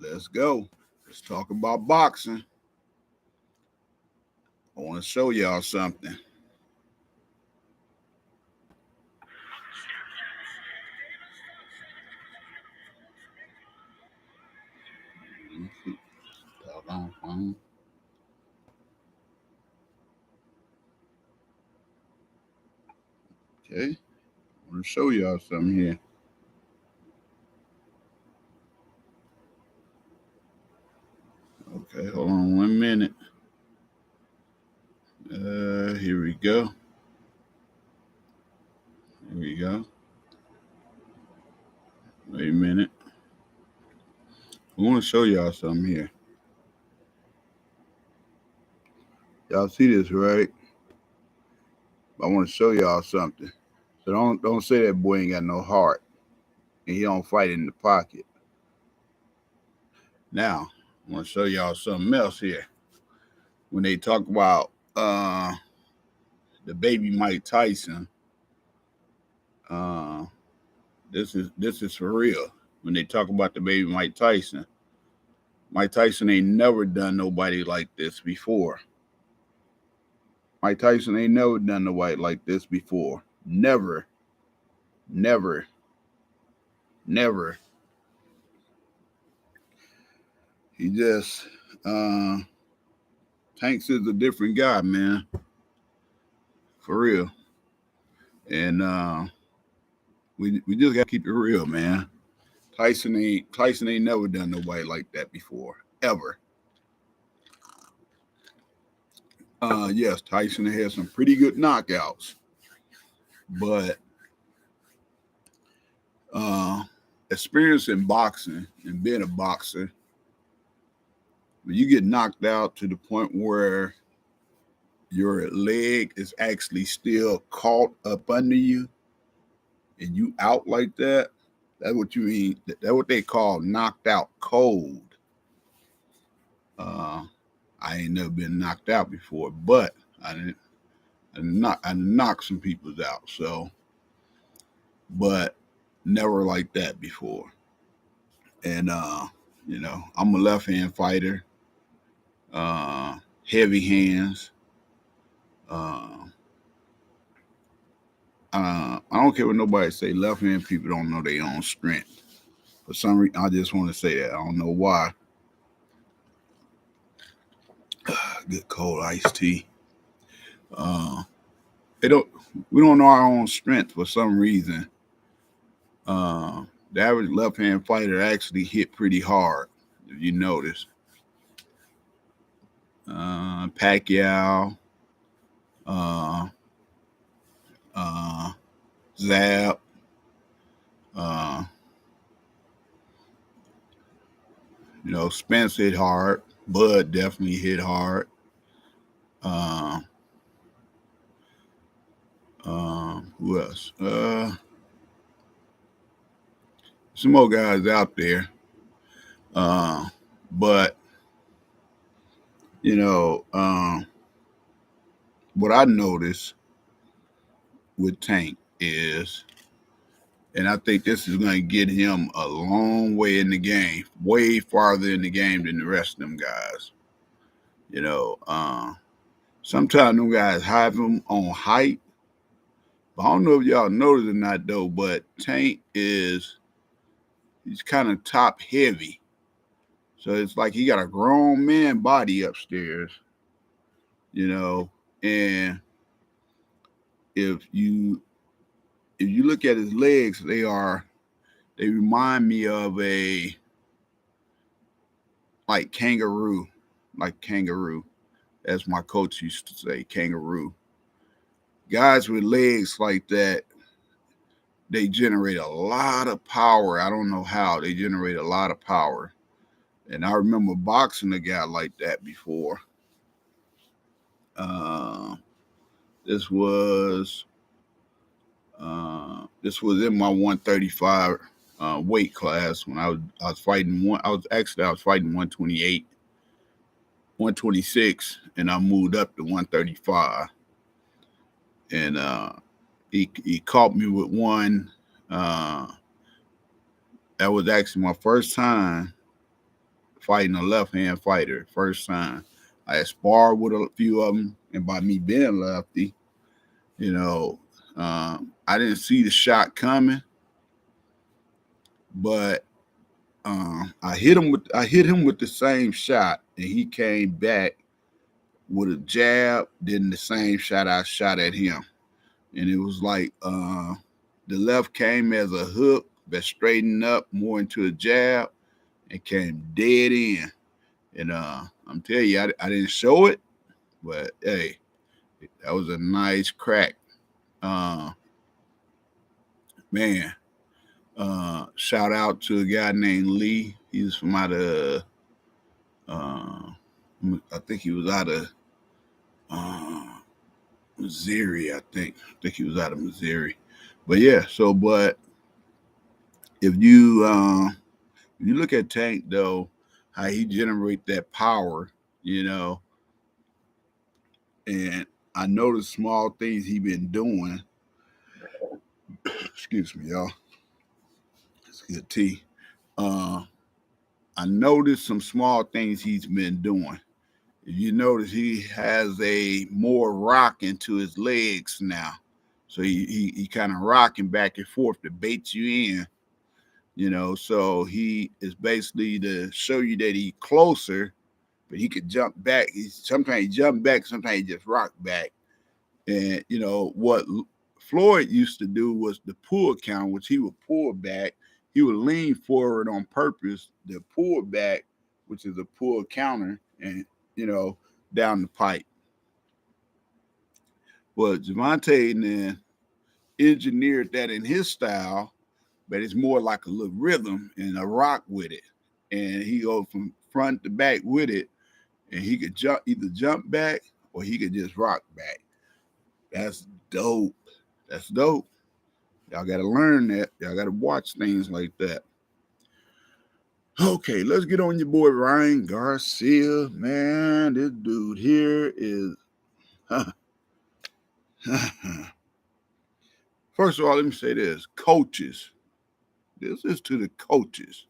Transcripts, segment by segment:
Let's go. Let's talk about boxing. I want to show y'all something. Okay. I want to show y'all something here. Okay, hold on 1 minute. Here we go. Here we go. Wait a minute. I want to show y'all something here. Y'all see this, right? I want to show y'all something. So don't say that boy ain't got no heart and he don't fight in the pocket. Now, I want to show y'all something else here. When they talk about the baby Mike Tyson, uh, this is for real. When they talk about the baby Mike Tyson ain't never done nobody like this before. Mike Tyson ain't never done nobody like this before. Never, never, never. He just Tanks is a different guy, man. For real. And we just gotta keep it real, man. Tyson ain't never done nobody like that before. Ever. Yes, Tyson has some pretty good knockouts. But experience in boxing and being a boxer, when you get knocked out to the point where your leg is actually still caught up under you and you out like that, that's what you mean. That's what they call knocked out cold. I ain't never been knocked out before, but I knocked some people's out. So, but never like that before. And I'm a left hand fighter, uh, heavy hands. Uh, I don't care what nobody say. Left hand people don't know their own strength. For some reason, I just want to say that. I don't know why. Good cold iced tea. Uh, they don't. We don't know our own strength for some reason. Uh, the average left hand fighter actually hit pretty hard. If you notice, Pacquiao, uh, uh, Zab, uh, Spence hit hard. Bud definitely hit hard. Uh, who else? Some more guys out there. But what I noticed with Tank is, and I think this is going to get him a long way in the game, way farther in the game than the rest of them guys. Sometimes them guys have him on height. But I don't know if y'all noticed or not though, but Tank he's kind of top heavy. So it's like he got a grown man body upstairs, and if you look at his legs, they remind me of a like kangaroo, like kangaroo, as my coach used to say, kangaroo. Guys with legs like that, they generate a lot of power. I don't know how they generate a lot of power. And I remember boxing a guy like that before. Uh, this was in my 135 weight class when I was fighting one. I was fighting 128, 126, and I moved up to 135. And he caught me with one. Uh, that was actually my first time fighting a left-hand fighter first time. I had sparred with a few of them, and by me being lefty, you know, I didn't see the shot coming, but I hit him with the same shot, and he came back with a jab. Then the same shot I shot at him, and it was like the left came as a hook that straightened up more into a jab and came dead in. And I'm telling you, I didn't show it, but hey, that was a nice crack. Man, shout out to a guy named Lee. He was from out of, I think he was out of uh, Missouri. I think he was out of Missouri. But yeah, but if you look at Tank though, how he generate that power, you know, and I noticed small things he been doing. Excuse me, y'all. Let's get tea. Uh, I noticed some small things he's been doing. If you notice, he has a more rock into his legs now, so he kind of rocking back and forth to bait you in, you know. So he is basically to show you that he's closer, but he could jump back. Sometimes he jump back, sometimes he just rock back. And you know what Floyd used to do was the pull counter, which he would pull back. He would lean forward on purpose. The pull back, which is a pull counter, and you know down the pipe. Well, Gervonta then engineered that in his style, but it's more like a little rhythm and a rock with it. And he goes from front to back with it, and he could either jump back or he could just rock back. That's dope. That's dope. Y'all got to learn that. Y'all got to watch things like that. Okay, let's get on your boy Ryan Garcia. Man, this dude here is. First of all, let me say this. Coaches. This is to the coaches.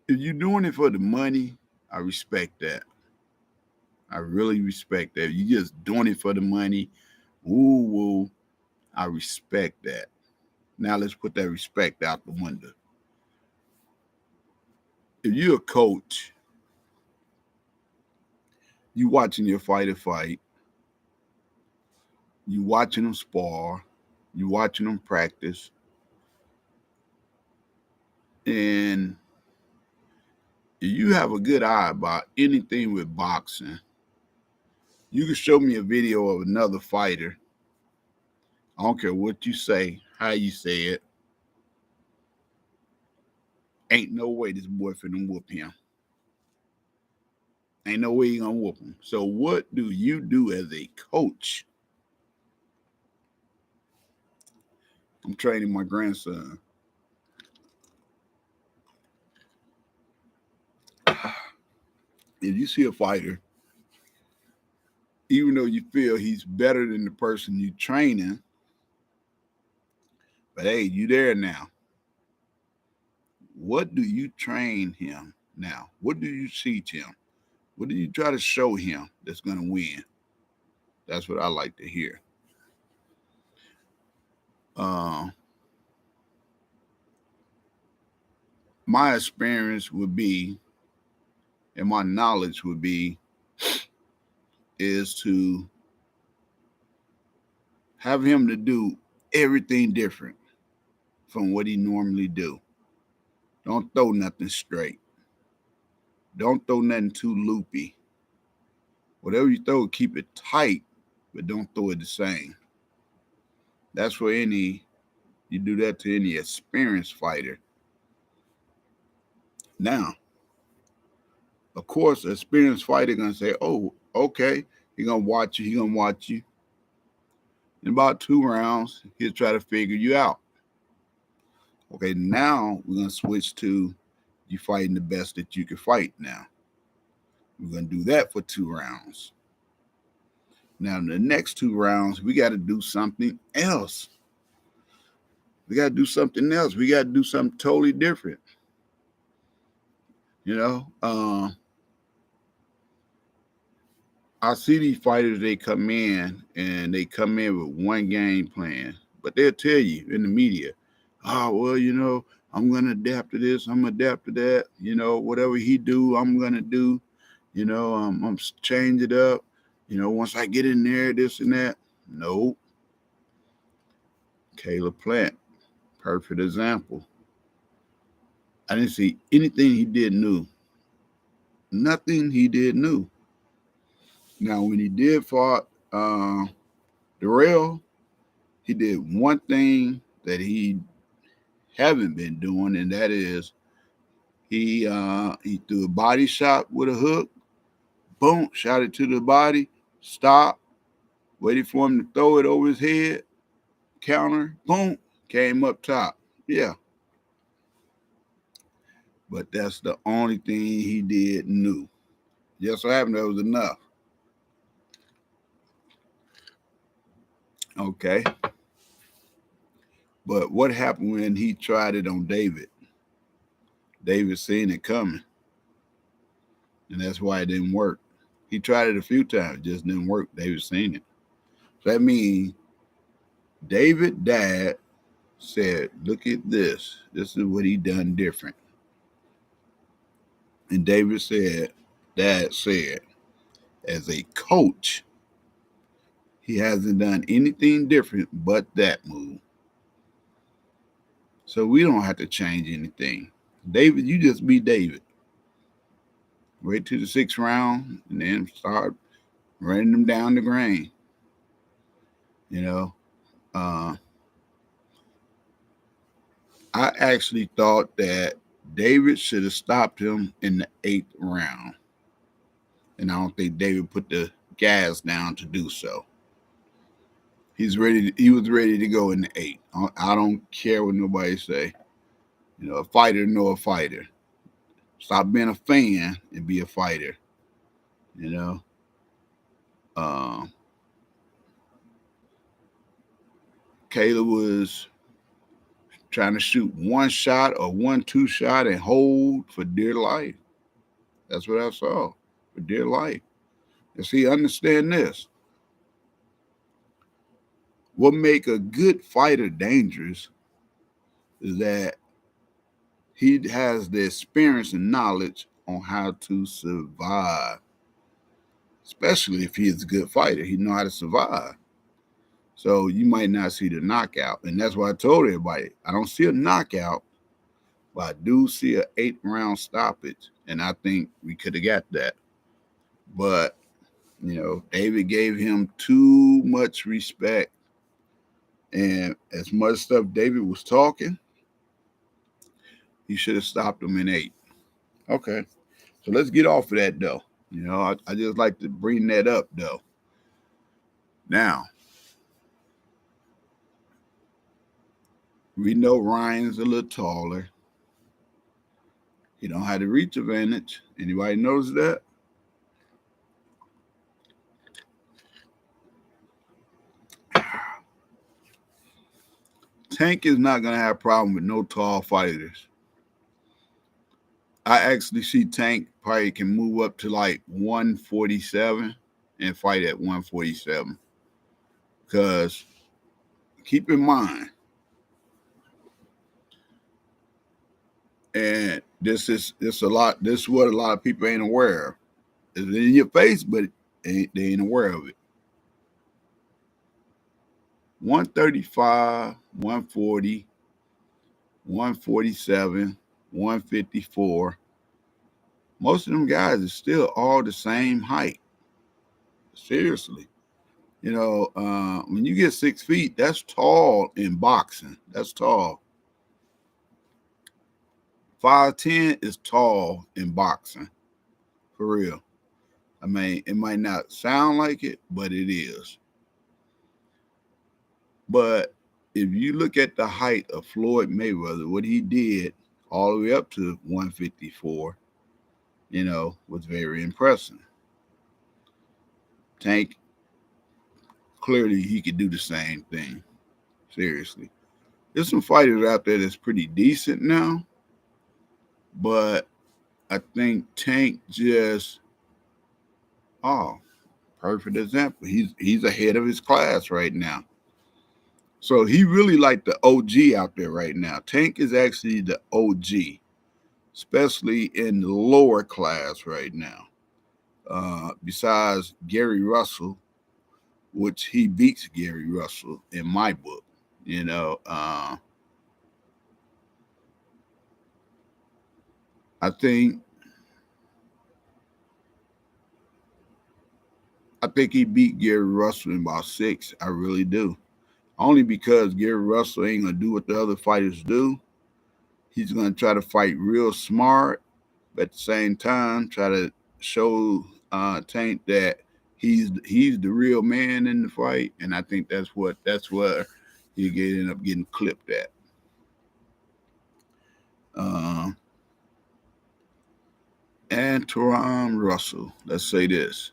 If you're doing it for the money, I respect that. I really respect that. If you're just doing it for the money, woo, I respect that. Now let's put that respect out the window. If you're a coach, you watching your fighter fight, you watching them spar, you watching them practice, and you have a good eye about anything with boxing. You can show me a video of another fighter. I don't care what you say, how you say it. Ain't no way this boy finna whoop him. Ain't no way he gonna whoop him. So what do you do as a coach? I'm training my grandson. If you see a fighter, even though you feel he's better than the person you training, but hey, you there now. What do you train him now? What do you teach him? What do you try to show him that's gonna win? That's what I like to hear. Uh, my experience would be, and my knowledge would be, is to have him to do everything different from what he normally do. Don't throw nothing straight. Don't throw nothing too loopy. Whatever you throw, keep it tight, but don't throw it the same. That's for you do that to any experienced fighter. Now, of course, an experienced fighter gonna say, "Oh, okay." He gonna watch you. He gonna watch you. In about 2 rounds, he'll try to figure you out. Okay, now we're gonna switch to you fighting the best that you can fight. Now we're gonna do that for 2 rounds. Now in the next 2 rounds, we got to do something else. We got to do something else. We got to do something totally different. You know, I see these fighters, they come in and they come in with one game plan, but they'll tell you in the media, oh, well, I'm going to adapt to this. I'm going to adapt to that. Whatever he do, I'm going to do. I'm change it up. Once I get in there, this and that. Nope. Caleb Plant, perfect example. I didn't see anything he did new. Nothing he did new. Now, when he did fought Darrell, he did one thing that he haven't been doing, and that is he threw a body shot with a hook, boom, shot it to the body, stop, waited for him to throw it over his head, counter, boom, came up top. Yeah. But that's the only thing he did new. Just so happened that was enough. Okay. But what happened when he tried it on David? David seen it coming. And that's why it didn't work. He tried it a few times, it just didn't work. David seen it. So that means David dad said, look at this. This is what he done different. And David said, Dad said, as a coach, he hasn't done anything different but that move. So we don't have to change anything. David, you just be David. Wait till the 6th round and then start running them down the grain. I actually thought that David should have stopped him in the 8th round. And I don't think David put the gas down to do so. He was ready to go in the 8th. I don't care what nobody say. A fighter know a fighter. Stop being a fan and be a fighter. Caleb was trying to shoot one shot or 1-2 shot and hold for dear life. That's what I saw, for dear life. And see, understand this. What make a good fighter dangerous is that he has the experience and knowledge on how to survive. Especially if he is a good fighter, he know how to survive. So you might not see the knockout. And that's why I told everybody, I don't see a knockout, but I do see an 8th-round stoppage. And I think we could have got that. But, David gave him too much respect. And as much stuff David was talking, he should have stopped him in 8. Okay. So let's get off of that, though. I just like to bring that up, though. Now, we know Ryan's a little taller. He don't have the reach advantage. Anybody knows that? Tank is not going to have a problem with no tall fighters. I actually see Tank probably can move up to like 147 and fight at 147. Because keep in mind, and this is what a lot of people ain't aware of. It's in your face, but they ain't aware of it. 135, 140, 147, 154. Most of them guys are still all the same height. Seriously. When you get 6 feet, that's tall in boxing. That's tall. 5'10" is tall in boxing. For real. I mean, it might not sound like it, but it is. But if you look at the height of Floyd Mayweather, what he did all the way up to 154, was very impressive. Tank, clearly he could do the same thing. Seriously. There's some fighters out there that's pretty decent now, but I think Tank just oh, perfect example. He's ahead of his class right now. So he really like the OG out there right now. Tank is actually the OG, especially in the lower class right now. Besides Gary Russell, which he beats Gary Russell in my book. You know, I think he beat Gary Russell in about 6. I really do. Only because Gary Russell ain't gonna do what the other fighters do. He's gonna try to fight real smart, but at the same time try to show Tank that he's the real man in the fight, and I think that's where he end up getting clipped at. Uh, Antoine Russell, let's say this,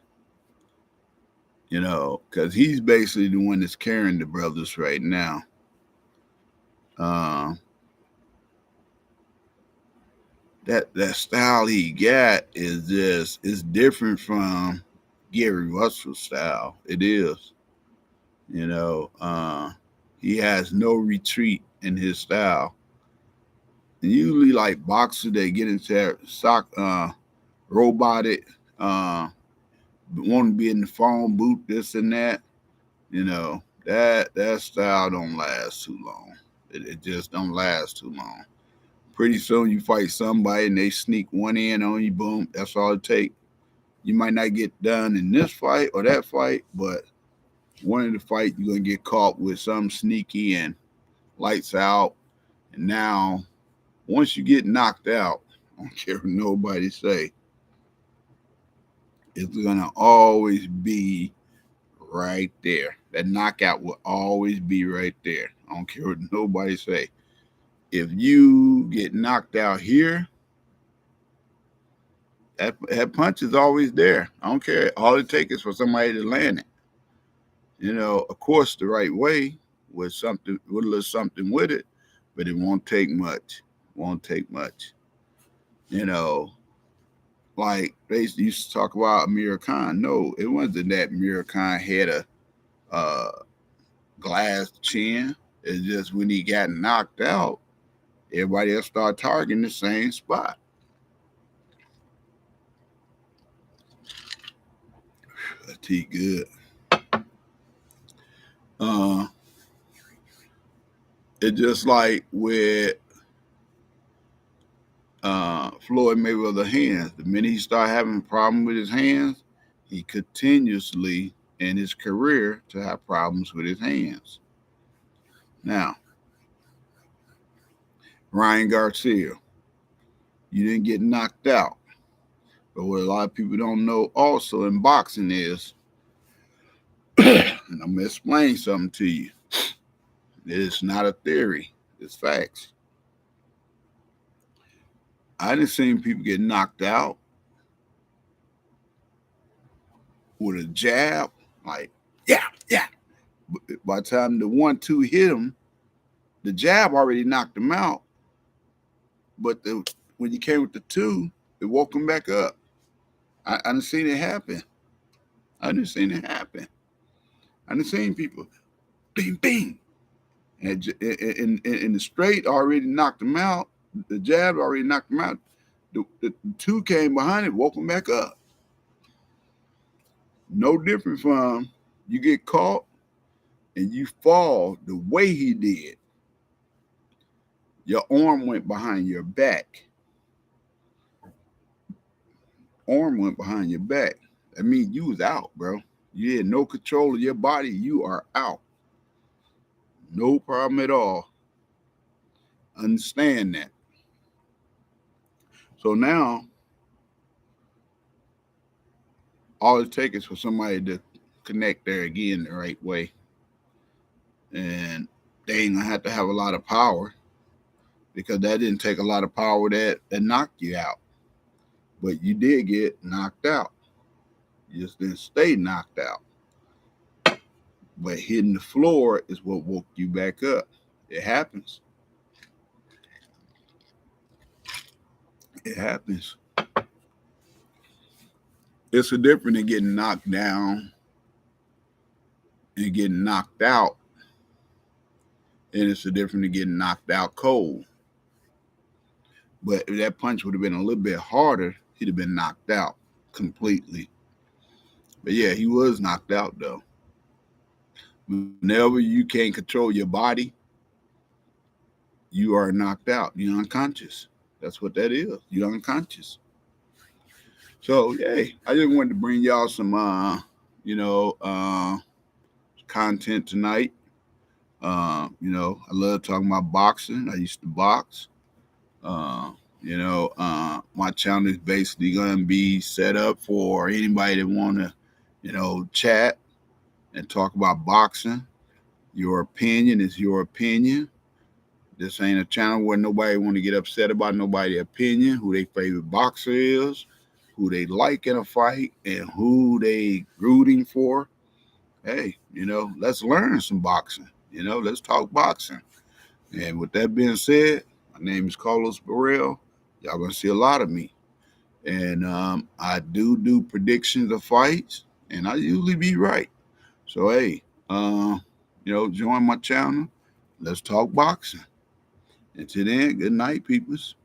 because he's basically the one that's carrying the brothers right now. Uh, that style he got is different from Gary Russell's style. It is, you know. He has no retreat in his style. And usually, like boxers, they get into that robotic, want to be in the phone booth, this and that. That style don't last too long. It just don't last too long. Pretty soon you fight somebody and they sneak one in on you, boom, that's all it takes. You might not get done in this fight or that fight, but one of the fight you're gonna get caught with something sneaky and lights out. And now once you get knocked out, I don't care what nobody say, it's gonna always be right there. That knockout will always be right there. I don't care what nobody say. If you get knocked out here, that punch is always there. I don't care. All it takes is for somebody to land it. Of course, the right way with a little something with it, but it won't take much. Won't take much. You know, like they used to talk about Amir Khan. No, it wasn't that Amir Khan had a uh, glass chin. It's just when he got knocked out, everybody else started targeting the same spot. Tea good. Uh, it's just like with Floyd Mayweather's hands. The minute he started having a problem with his hands, he continuously in his career to have problems with his hands. Now, Ryan Garcia, you didn't get knocked out. But what a lot of people don't know also in boxing is, and I'm going to explain something to you. It's not a theory, it's facts. I done seen people get knocked out with a jab, like, yeah, yeah. By the time the 1-2 hit him, the jab already knocked him out. But when you came with the 2, it woke him back up. I done seen it happen. I done seen it happen. I done seen people, bing, bing. And the straight already knocked him out. The jab already knocked him out. The 2 came behind it, woke him back up. No different from you get caught and you fall the way he did. Your arm went behind your back. Arm went behind your back. That means you was out, bro. You had no control of your body. You are out. No problem at all. Understand that. So now, all it takes is for somebody to connect there again the right way. And they ain't gonna have to have a lot of power because that didn't take a lot of power that knocked you out. But you did get knocked out. You just didn't stay knocked out. But hitting the floor is what woke you back up. It happens. It happens. It's a difference in getting knocked down and getting knocked out, and it's a difference in getting knocked out cold. But if that punch would have been a little bit harder, he'd have been knocked out completely. But yeah, he was knocked out though. Whenever you can't control your body, you are knocked out. You're unconscious. That's what that is. You're unconscious. So, hey, I just wanted to bring y'all some, you know, content tonight. I love talking about boxing. I used to box. Uh, my channel is basically going to be set up for anybody that want to, chat and talk about boxing. Your opinion is your opinion. This ain't a channel where nobody want to get upset about nobody's opinion, who their favorite boxer is, who they like in a fight, and who they rooting for. Hey, let's learn some boxing. Let's talk boxing. And with that being said, my name is Carlos Burrell. Y'all gonna see a lot of me. And I do predictions of fights, and I usually be right. So hey, join my channel. Let's talk boxing. Until then, good night, peoples.